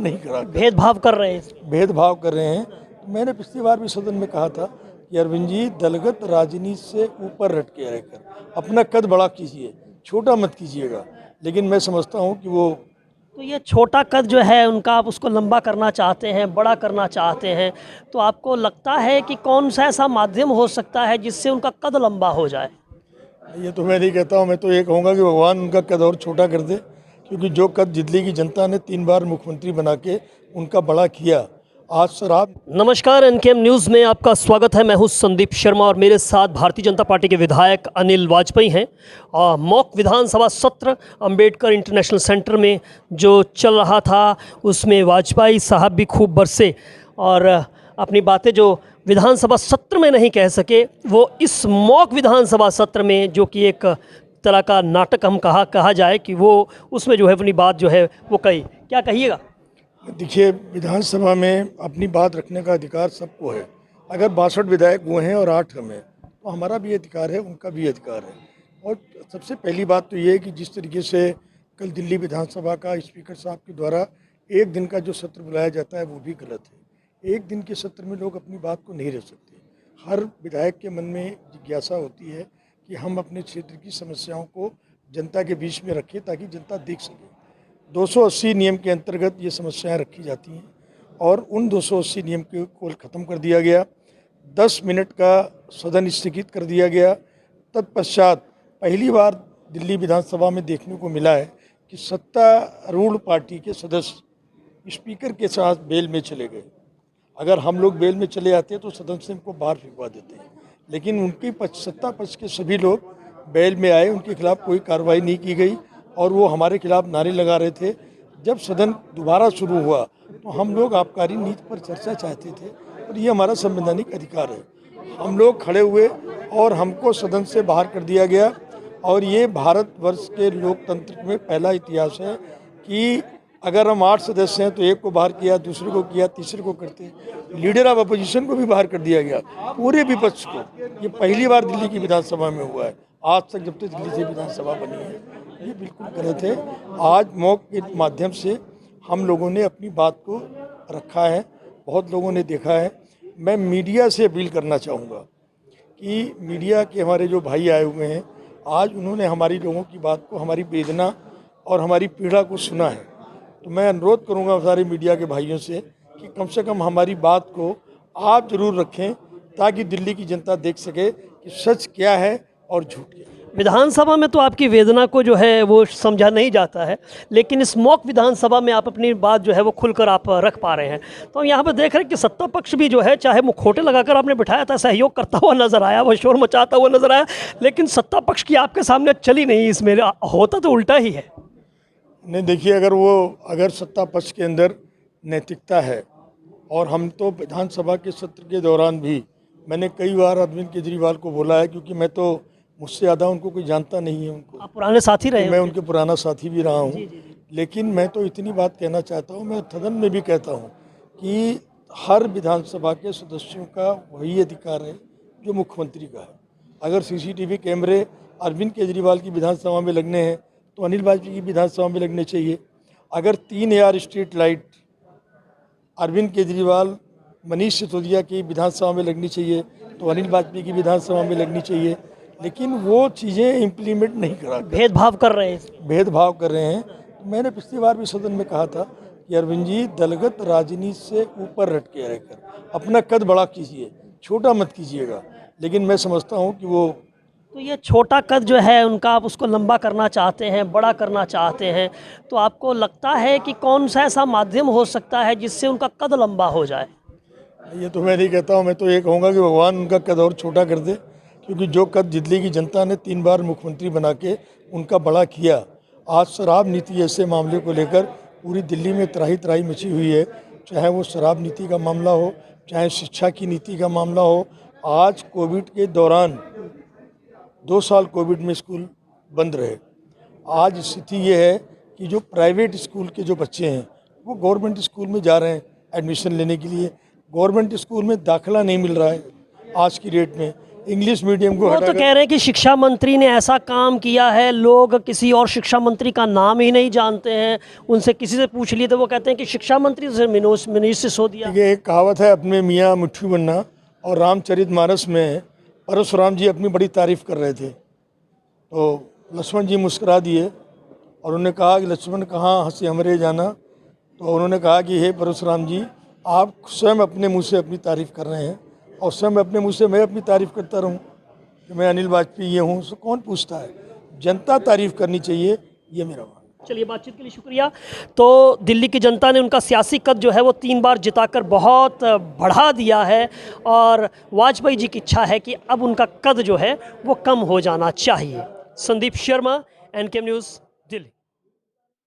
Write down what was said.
नहीं करा, भेदभाव कर रहे हैं। भेदभाव कर रहे हैं। मैंने पिछली बार भी सदन में कहा था कि अरविंद जी, दलगत राजनीति से ऊपर हट के रहकर अपना कद बड़ा कीजिए, छोटा मत कीजिएगा। लेकिन मैं समझता हूँ कि वो तो ये छोटा कद जो है उनका, आप उसको लंबा करना चाहते हैं, बड़ा करना चाहते हैं, तो आपको लगता है कि कौन सा ऐसा माध्यम हो सकता है जिससे उनका कद लंबा हो जाए? ये तो मैं नहीं कहता हूँ। मैं तो ये कहूँगा कि भगवान उनका कद और छोटा कर दे, क्योंकि जो कद दिल्ली की जनता ने 3 बार मुख्यमंत्री बना के उनका बड़ा किया, आज शराब। नमस्कार, एनकेएम न्यूज़ में आपका स्वागत है। मैं हूं संदीप शर्मा और मेरे साथ भारतीय जनता पार्टी के विधायक अनिल वाजपेयी हैं। मॉक विधानसभा सत्र अंबेडकर इंटरनेशनल सेंटर में जो चल रहा था उसमें वाजपेयी साहब भी खूब बरसे और अपनी बातें जो विधानसभा सत्र में नहीं कह सके वो इस मॉक विधानसभा सत्र में, जो कि एक तरह का नाटक हम कहा जाए कि वो उसमें जो है अपनी बात जो है वो कही। क्या कहिएगा? देखिए, विधानसभा में अपनी बात रखने का अधिकार सबको है। अगर 62 विधायक वो हैं और 8 हम हैं, तो हमारा भी अधिकार है, उनका भी अधिकार है। और सबसे पहली बात तो ये है कि जिस तरीके से कल दिल्ली विधानसभा का स्पीकर साहब के द्वारा 1 दिन का जो सत्र बुलाया जाता है वो भी गलत है। 1 दिन के सत्र में लोग अपनी बात को नहीं रख सकते। हर विधायक के मन में जिज्ञासा होती है कि हम अपने क्षेत्र की समस्याओं को जनता के बीच में रखें ताकि जनता देख सके। 280 नियम के अंतर्गत ये समस्याएं रखी जाती हैं और उन 280 नियम को ख़त्म कर दिया गया। 10 मिनट का सदन स्थगित कर दिया गया। तत्पश्चात पहली बार दिल्ली विधानसभा में देखने को मिला है कि सत्तारूढ़ पार्टी के सदस्य स्पीकर के साथ बेल में चले गए। अगर हम लोग बेल में चले आते तो सदन से उनको बाहर फेंकवा देते हैं, लेकिन उनकी सत्ता पक्ष के सभी लोग बेल में आए, उनके खिलाफ कोई कार्रवाई नहीं की गई और वो हमारे खिलाफ नारे लगा रहे थे। जब सदन दोबारा शुरू हुआ तो हम लोग आबकारी नीति पर चर्चा चाहते थे और ये हमारा संवैधानिक अधिकार है। हम लोग खड़े हुए और हमको सदन से बाहर कर दिया गया। और ये भारतवर्ष के लोकतंत्र में पहला इतिहास है कि अगर हम 8 सदस्य हैं तो एक को बाहर किया, दूसरे को किया, तीसरे को करते, लीडर ऑफ अपोजिशन को भी बाहर कर दिया गया, पूरे विपक्ष को। ये पहली बार दिल्ली की विधानसभा में हुआ है, आज तक जब तक दिल्ली से विधानसभा बनी है। ये बिल्कुल गलत है। आज मॉक के माध्यम से हम लोगों ने अपनी बात को रखा है, बहुत लोगों ने देखा है। मैं मीडिया से अपील करना चाहूँगा कि मीडिया के हमारे जो भाई आए हुए हैं, आज उन्होंने हमारी लोगों की बात को, हमारी वेदना और हमारी पीड़ा को सुना है। तो मैं अनुरोध करूँगा सारे मीडिया के भाइयों से कि कम से कम हमारी बात को आप ज़रूर रखें ताकि दिल्ली की जनता देख सके कि सच क्या है और झूठ क्या है। विधानसभा में तो आपकी वेदना को जो है वो समझा नहीं जाता है, लेकिन इस मॉक विधानसभा में आप अपनी बात जो है वो खुलकर आप रख पा रहे हैं। तो यहाँ पर देख रहे हैं कि सत्ता पक्ष भी जो है, चाहे मुखौटे लगाकर आपने बिठाया था, सहयोग करता हुआ नजर आया, वो शोर मचाता हुआ नजर आया, लेकिन सत्ता पक्ष की आपके सामने चली नहीं। इसमें होता तो उल्टा ही है। नहीं, देखिए, अगर सत्ता पक्ष के अंदर नैतिकता है, और हम तो विधानसभा के सत्र के दौरान भी मैंने कई बार अरविंद केजरीवाल को बोला है, क्योंकि मैं तो मुझसे ज़्यादा उनको कोई जानता नहीं है। उनको आप पुराने साथी रहे, मैं उनके पुराना साथी भी रहा हूँ। लेकिन मैं तो इतनी बात कहना चाहता हूँ, मैं सदन में भी कहता हूँ कि हर विधानसभा के सदस्यों का वही अधिकार है जो मुख्यमंत्री का है। अगर सीसीटीवी कैमरे अरविंद केजरीवाल की विधानसभा में लगने हैं तो अनिल वाजपेयी की विधानसभा में लगने चाहिए। अगर 3000 स्ट्रीट लाइट अरविंद केजरीवाल, मनीष सिसोदिया की विधानसभा में लगनी चाहिए तो अनिल वाजपेयी की विधानसभा में लगनी चाहिए। लेकिन वो चीज़ें इम्प्लीमेंट नहीं करा, भेदभाव कर रहे हैं। भेदभाव कर रहे हैं। तो मैंने पिछली बार भी सदन में कहा था कि अरविंद जी, दलगत राजनीति से ऊपर हट के रहकर अपना कद बड़ा कीजिए, छोटा मत कीजिएगा। लेकिन मैं समझता हूँ कि वो तो ये छोटा कद जो है उनका, आप उसको लंबा करना चाहते हैं, बड़ा करना चाहते हैं, तो आपको लगता है कि कौन सा ऐसा माध्यम हो सकता है जिससे उनका कद लंबा हो जाए? ये तो मैं नहीं कहता हूँ। मैं तो ये कहूँगा कि भगवान उनका कद और छोटा कर दे, क्योंकि जो कद दिल्ली की जनता ने 3 बार मुख्यमंत्री बना के उनका बड़ा किया, आज शराब नीति ऐसे मामले को लेकर पूरी दिल्ली में त्राही त्राही मची हुई है। चाहे वो शराब नीति का मामला हो, चाहे शिक्षा की नीति का मामला हो। आज कोविड के दौरान 2 साल कोविड में स्कूल बंद रहे। आज स्थिति ये है कि जो प्राइवेट स्कूल के जो बच्चे हैं वो गवर्नमेंट स्कूल में जा रहे हैं एडमिशन लेने के लिए। गवर्नमेंट स्कूल में दाखिला नहीं मिल रहा है आज की डेट में, इंग्लिश मीडियम को वो तो हटाकर कह रहे हैं कि शिक्षा मंत्री ने ऐसा काम किया है, लोग किसी और शिक्षा मंत्री का नाम ही नहीं जानते हैं, उनसे किसी से पूछ लिए तो वो कहते हैं कि शिक्षा मंत्री से मिनिस्टर सो दिया। ये एक कहावत है, अपने मियाँ मुट्ठी बनना, और रामचरितमानस में परशुराम जी अपनी बड़ी तारीफ कर रहे थे तो लक्ष्मण जी मुस्कुरा दिए और उन्होंने कहा कि लक्ष्मण कहाँ हंसी हमरे जाना, तो उन्होंने कहा कि हे परशुराम जी, आप स्वयं अपने मुंह से अपनी तारीफ़ कर रहे हैं और स्वयं अपने मुंह से मैं अपनी तारीफ़ करता रहूं कि मैं अनिल वाजपेयी ये हूँ, सो कौन पूछता है। जनता तारीफ़ करनी चाहिए, ये मेरा मानना। चलिए, बातचीत के लिए शुक्रिया। तो दिल्ली की जनता ने उनका सियासी कद जो है वो 3 बार जिताकर बहुत बढ़ा दिया है और वाजपेयी जी की इच्छा है कि अब उनका कद जो है वो कम हो जाना चाहिए। Sandeep Sharma, NK news,